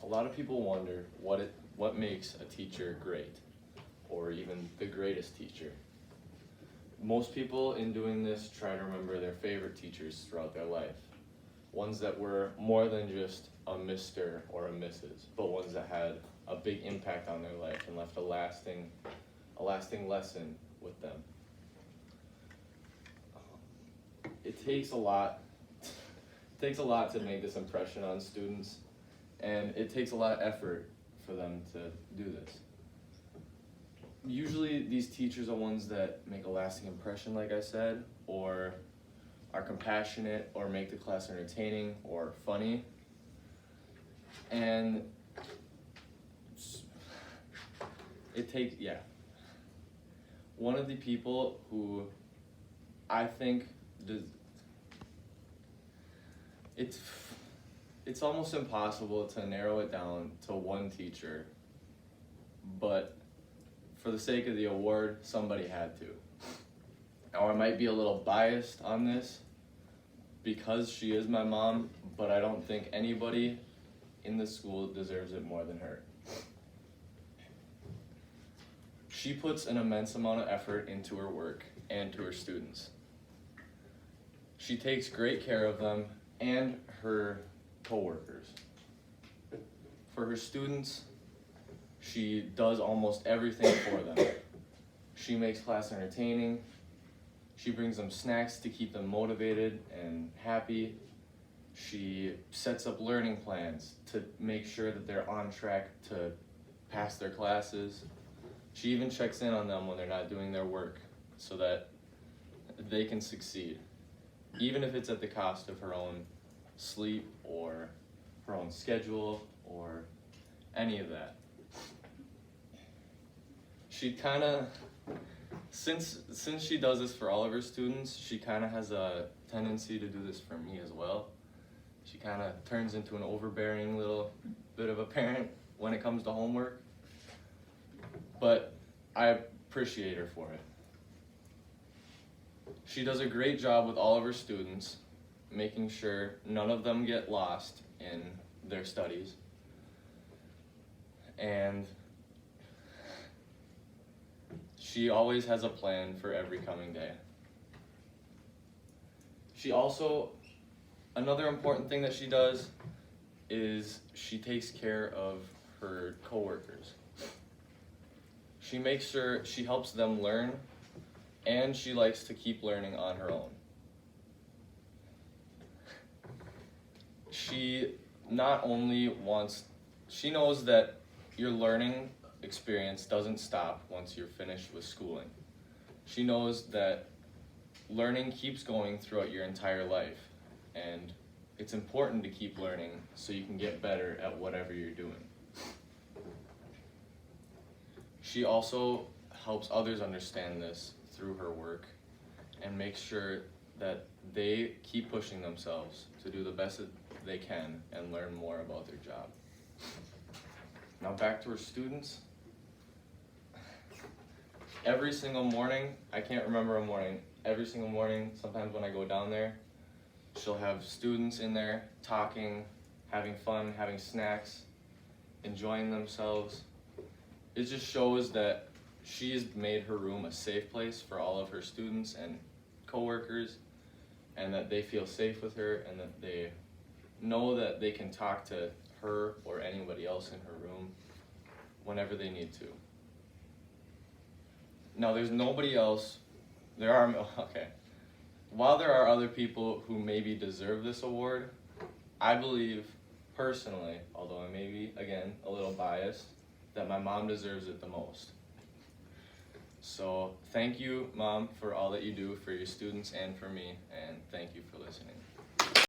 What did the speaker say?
A lot of people wonder what makes a teacher great, or even the greatest teacher. Most people in doing this try to remember their favorite teachers throughout their life. Ones that were more than just a Mr. or a Mrs., but ones that had a big impact on their life and left a lasting lesson with them. It takes a lot to make this impression on students, and it takes a lot of effort for them to do this. Usually these teachers are ones that make a lasting impression, like I said, or are compassionate, or make the class entertaining or funny. And one of the people who I think it's almost impossible to narrow it down to one teacher, but for the sake of the award, somebody had to. Now, I might be a little biased on this because she is my mom, but I don't think anybody in the school deserves it more than her. She puts an immense amount of effort into her work and to her students. She takes great care of them and her coworkers. For her students, she does almost everything for them. She makes class entertaining. She brings them snacks to keep them motivated and happy. She sets up learning plans to make sure that they're on track to pass their classes. She even checks in on them when they're not doing their work so that they can succeed, even if it's at the cost of her own sleep or her own schedule or any of that. She kind of, since she does this for all of her students, she kind of has a tendency to do this for me as well. She kind of turns into an overbearing little bit of a parent when it comes to homework, but I appreciate her for it. She does a great job with all of her students, making sure none of them get lost in their studies. And she always has a plan for every coming day. She also, another important thing that she does is she takes care of her coworkers. She makes sure she helps them learn, and she likes to keep learning on her own. She knows that your learning experience doesn't stop once you're finished with schooling. She knows that learning keeps going throughout your entire life, and it's important to keep learning so you can get better at whatever you're doing. She also helps others understand this through her work and makes sure that they keep pushing themselves to do the best that they can and learn more about their job. Now back to her students. Every single morning, I can't remember a morning, every single morning, sometimes when I go down there, she'll have students in there talking, having fun, having snacks, enjoying themselves. It just shows that she's made her room a safe place for all of her students and coworkers, and that they feel safe with her, and that they know that they can talk to her or anybody else in her room whenever they need to. Now, there's nobody else. While there are other people who maybe deserve this award, I believe personally, although I may be, again, a little biased, that my mom deserves it the most. So thank you, Mom, for all that you do for your students and for me, and thank you for listening.